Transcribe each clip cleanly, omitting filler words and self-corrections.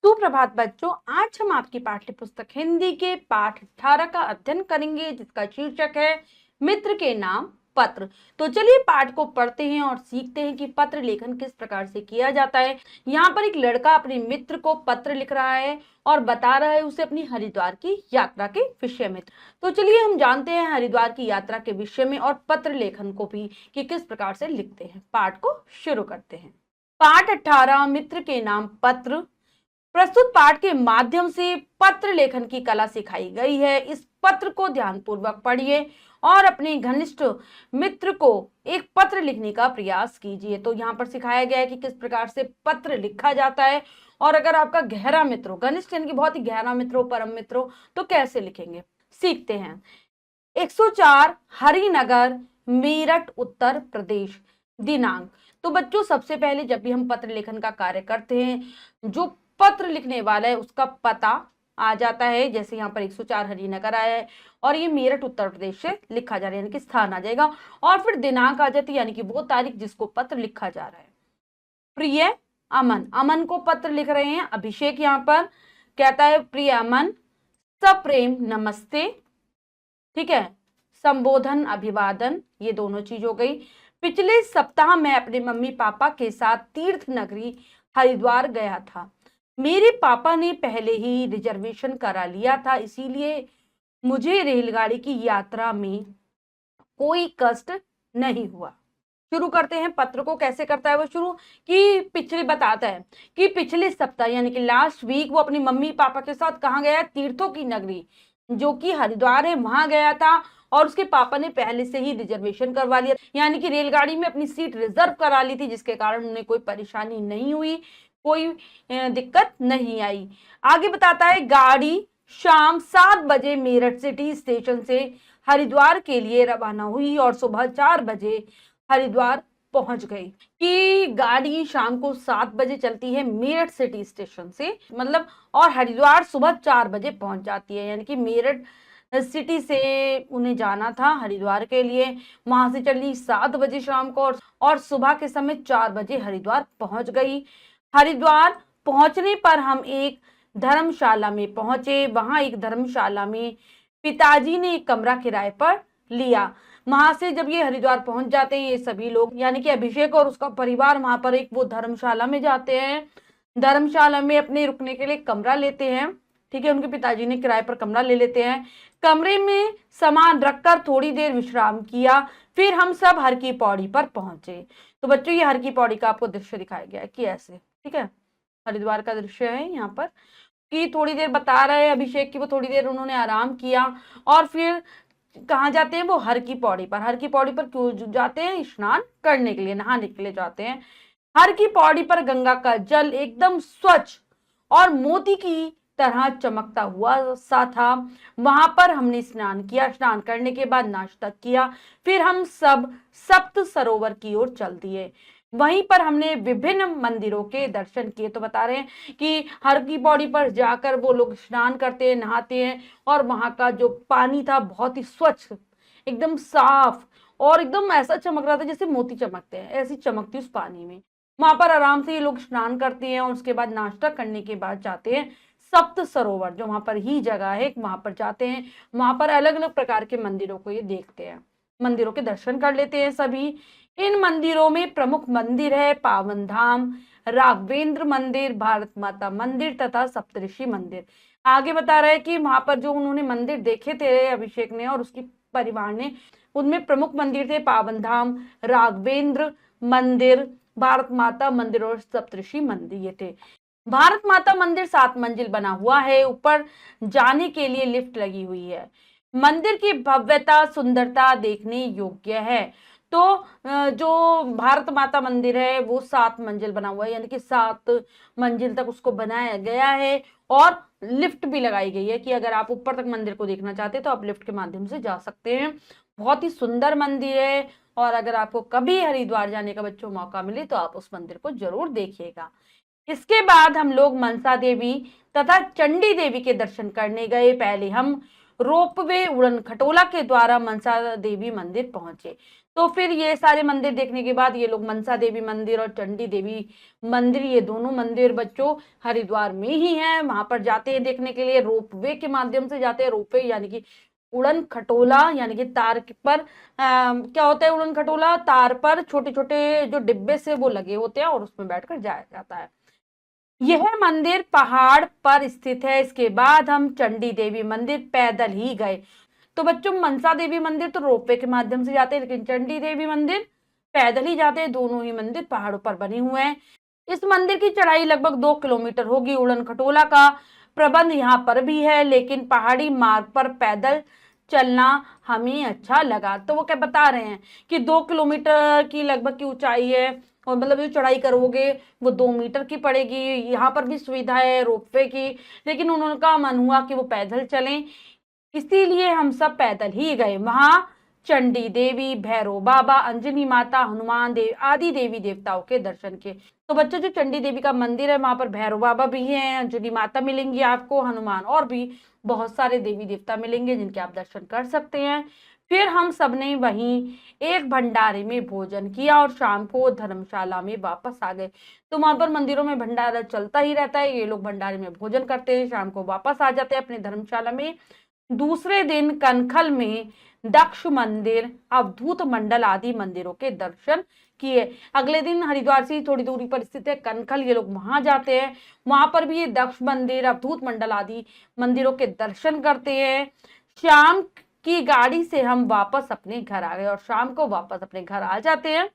सुप्रभात बच्चों, आज हम आपकी पाठ्य पुस्तक हिंदी के पाठ 18 का अध्ययन करेंगे, जिसका शीर्षक है मित्र के नाम पत्र। तो चलिए पाठ को पढ़ते हैं और सीखते हैं कि पत्र लेखन किस प्रकार से किया जाता है। यहाँ पर एक लड़का अपने मित्र को पत्र लिख रहा है और बता रहा है उसे अपनी हरिद्वार की यात्रा के विषय में। तो चलिए हम जानते हैं हरिद्वार की यात्रा के विषय में और पत्र लेखन को भी कि किस प्रकार से लिखते हैं। पाठ को शुरू करते हैं। पाठ 18 मित्र के नाम पत्र। प्रस्तुत पाठ के माध्यम से पत्र लेखन की कला सिखाई गई है। इस पत्र को ध्यानपूर्वक पढ़िए और अपने घनिष्ठ मित्र को एक पत्र लिखने का प्रयास कीजिए। तो यहाँ पर सिखाया गया है कि किस प्रकार से पत्र लिखा जाता है और अगर आपका गहरा मित्र हो, घनिष्ठ यानी कि बहुत ही गहरा मित्र हो, परम मित्र हो, तो कैसे लिखेंगे, सीखते हैं। 104 हरिनगर, मेरठ, उत्तर प्रदेश। दिनांक। तो बच्चों सबसे पहले जब भी हम पत्र लेखन का कार्य करते हैं, जो पत्र लिखने वाला है उसका पता आ जाता है। जैसे यहाँ पर 104 हरिनगर आया है और ये मेरठ उत्तर प्रदेश से लिखा जा रहा है, यानी कि स्थान आ जाएगा। और फिर दिनांक आ जाती है, यानी कि वो तारीख जिसको पत्र लिखा जा रहा है। प्रिय अमन, अमन को पत्र लिख रहे हैं अभिषेक। यहाँ पर कहता है प्रिय अमन, सप्रेम नमस्ते। ठीक है, संबोधन अभिवादन, ये दोनों चीज हो गई। पिछले सप्ताह मैं अपने मम्मी पापा के साथ तीर्थ नगरी हरिद्वार गया था। मेरे पापा ने पहले ही रिजर्वेशन करा लिया था, इसीलिए मुझे रेलगाड़ी की यात्रा में कोई कष्ट नहीं हुआ। शुरू करते हैं। पत्र को कैसे करता है वो शुरू, कि पिछले बताता है कि पिछले सप्ताह यानी कि लास्ट वीक वो अपनी मम्मी पापा के साथ कहाँ गया है, तीर्थों की नगरी जो कि हरिद्वार है, वहां गया था। और उसके पापा ने पहले से ही रिजर्वेशन करवा लिया, यानी कि रेलगाड़ी में अपनी सीट रिजर्व करा ली थी, जिसके कारण उन्हें कोई परेशानी नहीं हुई, कोई दिक्कत नहीं आई। आगे बताता है गाड़ी शाम 7 बजे मेरठ सिटी स्टेशन से हरिद्वार के लिए रवाना हुई और सुबह 4 बजे हरिद्वार पहुंच गई। कि गाड़ी शाम को 7 बजे चलती है मेरठ सिटी स्टेशन से, मतलब, और हरिद्वार सुबह 4 बजे पहुंच जाती है, यानी कि मेरठ सिटी से उन्हें जाना था हरिद्वार के लिए। वहां से चली 7 बजे शाम को और सुबह के समय 4 बजे हरिद्वार पहुंच गई। हरिद्वार पहुंचने पर हम एक धर्मशाला में पहुंचे। वहां एक धर्मशाला में पिताजी ने एक कमरा किराए पर लिया। वहां से जब ये हरिद्वार पहुंच जाते हैं, ये सभी लोग यानी कि अभिषेक और उसका परिवार वहां पर एक वो धर्मशाला में जाते हैं। धर्मशाला में अपने रुकने के लिए कमरा लेते हैं। ठीक है, उनके पिताजी ने किराए पर कमरा ले लेते हैं। कमरे में सामान रखकर थोड़ी देर विश्राम किया, फिर हम सब हर की पौड़ी पर पहुंचे। तो बच्चों ये हर की पौड़ी का आपको दृश्य दिखाया गया है कि ऐसे, ठीक है, हरिद्वार का दृश्य है यहाँ पर। कि थोड़ी देर बता रहे हैं अभिषेक की वो थोड़ी देर उन्होंने आराम किया और फिर कहाँ जाते हैं, वो हर की पौड़ी पर। हर की पौड़ी पर क्यों जाते हैं, स्नान करने के लिए, नहाने के लिए जाते हैं। हर की पौड़ी पर गंगा का जल एकदम स्वच्छ और मोती की तरह चमकता हुआ सा था। वहां पर हमने स्नान किया। स्नान करने के बाद नाश्ता किया, फिर हम सब सप्त सरोवर की ओर चल दिए। वहीं पर हमने विभिन्न मंदिरों के दर्शन किए। तो बता रहे हैं कि हर की पौड़ी पर जाकर वो लोग स्नान करते हैं, नहाते हैं और वहां का जो पानी था बहुत ही स्वच्छ, एकदम साफ और एकदम ऐसा चमक रहा था जैसे मोती चमकते हैं, ऐसी चमकती उस पानी में। वहां पर आराम से ये लोग स्नान करते हैं और उसके बाद नाश्ता करने के बाद जाते हैं सप्त सरोवर, जो वहां पर ही जगह है, वहां पर जाते हैं। वहां पर अलग अलग प्रकार के मंदिरों को ये देखते हैं, मंदिरों के दर्शन कर लेते हैं सभी। इन मंदिरों में प्रमुख मंदिर है पावन धाम, राघवेंद्र मंदिर, भारत माता मंदिर तथा सप्तऋषि मंदिर। आगे बता रहा है कि वहां पर जो उन्होंने मंदिर देखे थे अभिषेक ने और उसकी परिवार ने, उनमें प्रमुख मंदिर थे पावन धाम, राघवेंद्र मंदिर, भारत माता मंदिर और सप्तऋषि मंदिर। ये थे। भारत माता मंदिर 7 मंजिल बना हुआ है। ऊपर जाने के लिए लिफ्ट लगी हुई है। मंदिर की भव्यता सुंदरता देखने योग्य है। तो जो भारत माता मंदिर है वो 7 मंजिल बना हुआ है, यानी कि 7 मंजिल तक उसको बनाया गया है और लिफ्ट भी लगाई गई है कि अगर आप ऊपर तक मंदिर को देखना चाहते हैं तो आप लिफ्ट के माध्यम से जा सकते हैं। बहुत ही सुंदर मंदिर है और अगर आपको कभी हरिद्वार जाने का बच्चों मौका मिले तो आप उस मंदिर को जरूर देखिएगा। इसके बाद हम लोग मनसा देवी तथा चंडी देवी के दर्शन करने गए। पहले हम रोपवे उड़न खटोला के द्वारा मनसा देवी मंदिर पहुंचे। तो फिर ये सारे मंदिर देखने के बाद ये लोग मनसा देवी मंदिर और चंडी देवी मंदिर, ये दोनों मंदिर बच्चों हरिद्वार में ही हैं, वहां पर जाते हैं देखने के लिए। रोपवे के माध्यम से जाते हैं। रोपवे यानी कि उड़न खटोला, यानी कि तार पर क्या होता है, उड़न खटोला तार पर छोटे छोटे जो डिब्बे से वो लगे होते हैं और उसमें बैठकर जाया जाता है। यह मंदिर पहाड़ पर स्थित है। इसके बाद हम चंडी देवी मंदिर पैदल ही गए। तो बच्चों मनसा देवी मंदिर तो रोपवे के माध्यम से जाते हैं, लेकिन चंडी देवी मंदिर पैदल ही जाते हैं। दोनों ही मंदिर पहाड़ों पर बने हुए हैं। इस मंदिर की चढ़ाई लगभग 2 किलोमीटर होगी। उड़न खटोला का प्रबंध यहाँ पर भी है, लेकिन पहाड़ी मार्ग पर पैदल चलना हमें अच्छा लगा। तो वो क्या बता रहे हैं कि 2 किलोमीटर की लगभग की ऊंचाई है, और मतलब जो चढ़ाई करोगे वो 2 मीटर की पड़ेगी। यहाँ पर भी सुविधा है रोपवे की, लेकिन उनका मन हुआ कि वो पैदल चलें, इसीलिए हम सब पैदल ही गए। वहां चंडी देवी, भैरव बाबा, अंजनी माता, हनुमान देव आदि देवी देवताओं के दर्शन किए। तो बच्चों जो चंडी देवी का मंदिर है वहां पर भैरव बाबा भी हैं, अंजनी माता मिलेंगी आपको, हनुमान और भी बहुत सारे देवी देवता मिलेंगे जिनके आप दर्शन कर सकते हैं। फिर हम सबने वहीं एक भंडारे में भोजन किया और शाम को धर्मशाला में वापस आ गए। तो वहां पर मंदिरों में भंडारा चलता ही रहता है। ये लोग भंडारे में भोजन करते हैं, शाम को वापस आ जाते हैं अपने धर्मशाला में। दूसरे दिन कनखल में दक्ष मंदिर, अवधूत मंडल आदि मंदिरों के दर्शन किए। अगले दिन हरिद्वार से थोड़ी दूरी पर स्थित है कनखल, ये लोग वहां जाते हैं। वहां पर भी ये दक्ष मंदिर, अवधूत मंडल आदि मंदिरों के दर्शन करते हैं। शाम की गाड़ी से हम वापस अपने घर आ गए और शाम को वापस अपने घर आ जाते हैं।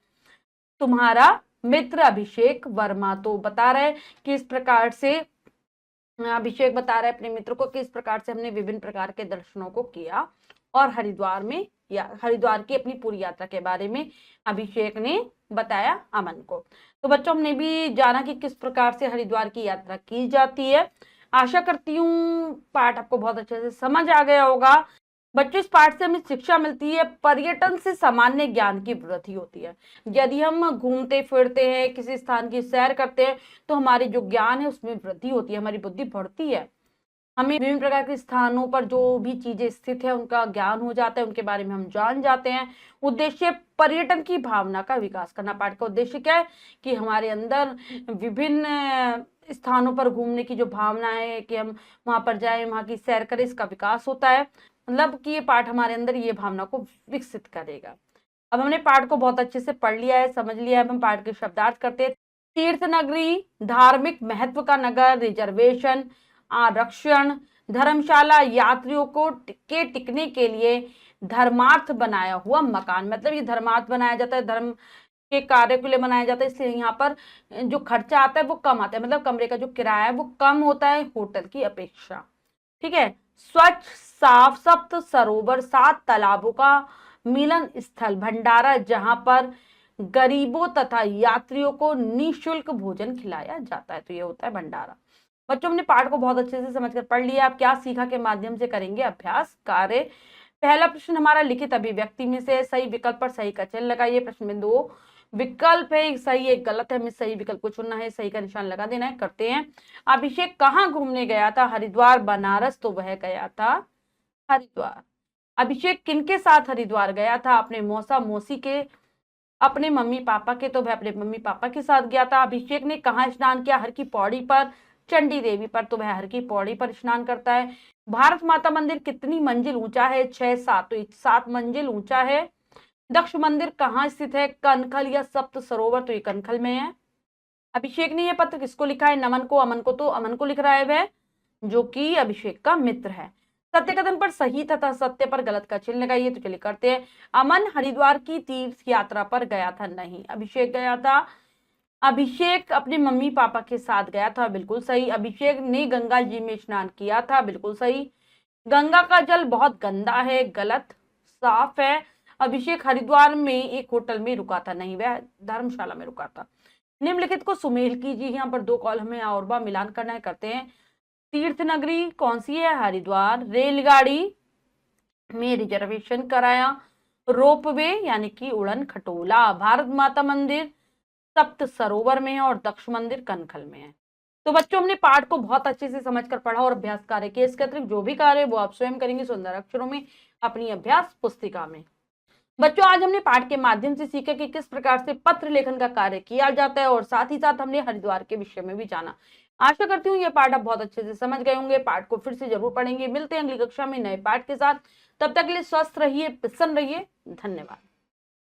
तुम्हारा मित्र अभिषेक वर्मा तो बता रहे कि इस प्रकार से, अभिषेक बता रहे अपने मित्र को कि इस प्रकार से हमने विभिन्न प्रकार के दर्शनों को किया और हरिद्वार में या हरिद्वार की अपनी पूरी यात्रा के बारे में अभिषेक ने बताया अमन को। तो बच्चों हमने भी जाना कि किस प्रकार से हरिद्वार की यात्रा की जाती है। आशा करती हूँ पाठ आपको बहुत अच्छे से समझ आ गया होगा। बच्चों इस पाठ से हमें शिक्षा मिलती है, पर्यटन से सामान्य ज्ञान की वृद्धि होती है। यदि हम घूमते फिरते हैं, किसी स्थान की सैर करते हैं, तो हमारी जो ज्ञान है उसमें वृद्धि होती है, हमारी बुद्धि बढ़ती है। हमें विभिन्न प्रकार के स्थानों पर जो भी चीजें स्थित है उनका ज्ञान हो जाता है, उनके बारे में हम जान जाते हैं। उद्देश्य पर्यटन की भावना का विकास करना। पाठ का उद्देश्य क्या है कि हमारे अंदर विभिन्न स्थानों पर घूमने की जो भावना है कि हम वहां पर जाएं, वहां की सैर करें, इसका विकास होता है। मतलब कि ये पाठ हमारे अंदर ये भावना को विकसित करेगा। अब हमने पाठ को बहुत अच्छे से पढ़ लिया है, समझ लिया है। अब हम पाठ के शब्दार्थ करते हैं। तीर्थ नगरी, धार्मिक महत्व का नगर, रिजर्वेशन, आरक्षण, धर्मशाला, यात्रियों को के टिकने के लिए धर्मार्थ बनाया हुआ मकान। मतलब ये धर्मार्थ बनाया जाता है, धर्म के कार्य के लिए बनाया जाता है, इसलिए यहाँ पर जो खर्चा आता है वो कम आता है। मतलब कमरे का जो किराया है वो कम होता है होटल की अपेक्षा। ठीक है। स्वच्छ साफ सप्त सरोवर, 7 तालाबों का मिलन स्थल, भंडारा जहां पर गरीबों तथा यात्रियों को निःशुल्क भोजन खिलाया जाता है। तो ये होता है भंडारा। बच्चों हमने पाठ को बहुत अच्छे से समझकर पढ़ लिया। आप क्या सीखा के माध्यम से करेंगे अभ्यास कार्य। पहला प्रश्न हमारा लिखित अभिव्यक्ति में से सही विकल्प पर सही का चिन्ह लगाइए। प्रश्न में 2 विकल्प है, एक सही एक गलत है, हमें सही विकल्प को चुनना है, सही का निशान लगा देना है। करते हैं। अभिषेक कहाँ घूमने गया था? हरिद्वार, बनारस, तो वह गया था हरिद्वार। अभिषेक किनके साथ हरिद्वार गया था? अपने मौसा मौसी के, अपने मम्मी पापा के, तो वह अपने मम्मी पापा के साथ गया था। अभिषेक ने कहाँ स्नान किया? हर की पौड़ी पर, चंडी देवी पर, तो वह हर की पौड़ी पर स्नान करता है। भारत माता मंदिर कितनी मंजिल ऊंचा है? 6-7, तो 7 मंजिल ऊंचा है। दक्ष मंदिर कहाँ स्थित है? कनखल या सप्त सरोवर, तो ये कनखल में है। अभिषेक ने यह पत्र किसको लिखा है? नमन को। अमन को, तो अमन को लिख रहा है वह, जो कि अभिषेक का मित्र है। सत्य कथन पर सही तथा सत्य पर गलत का चिन्ह लगाइए। तो चलिए करते हैं। अमन हरिद्वार की तीर्थ यात्रा पर गया था। नहीं, अभिषेक गया था। अभिषेक अपने मम्मी पापा के साथ गया था। बिल्कुल सही। अभिषेक ने गंगा जी में स्नान किया था। बिल्कुल सही। गंगा का जल बहुत गंदा है। गलत। साफ है। अभिषेक हरिद्वार में एक होटल में रुका था। नहीं, वह धर्मशाला में रुका था। निम्नलिखित को सुमेल कीजिए। यहाँ पर 2 कॉलम है और वह मिलान करना है। करते हैं। तीर्थ नगरी कौन सी है? हरिद्वार। रेलगाड़ी में रिजर्वेशन कराया। रोपवे यानी कि उड़न खटोला। भारत माता मंदिर सप्त सरोवर में है और दक्ष मंदिर कनखल में है। तो बच्चों हमने पाठ को बहुत अच्छे से समझकर पढ़ा और अभ्यास कार्य किए। इसके अतिरिक्त जो भी कार्य है वो आप स्वयं करेंगे सुंदर अक्षरों में अपनी अभ्यास पुस्तिका में। बच्चों, आज हमने पाठ के माध्यम से सीखा कि किस प्रकार से पत्र लेखन का कार्य किया जाता है और साथ ही साथ हमने हरिद्वार के विषय में भी जाना। आशा करती हूँ यह पाठ आप बहुत अच्छे से समझ गए होंगे। पाठ को फिर से जरूर पढ़ेंगे। मिलते हैं अगली कक्षा में नए पाठ के साथ। तब तक के लिए स्वस्थ रहिए, प्रसन्न रहिए। धन्यवाद।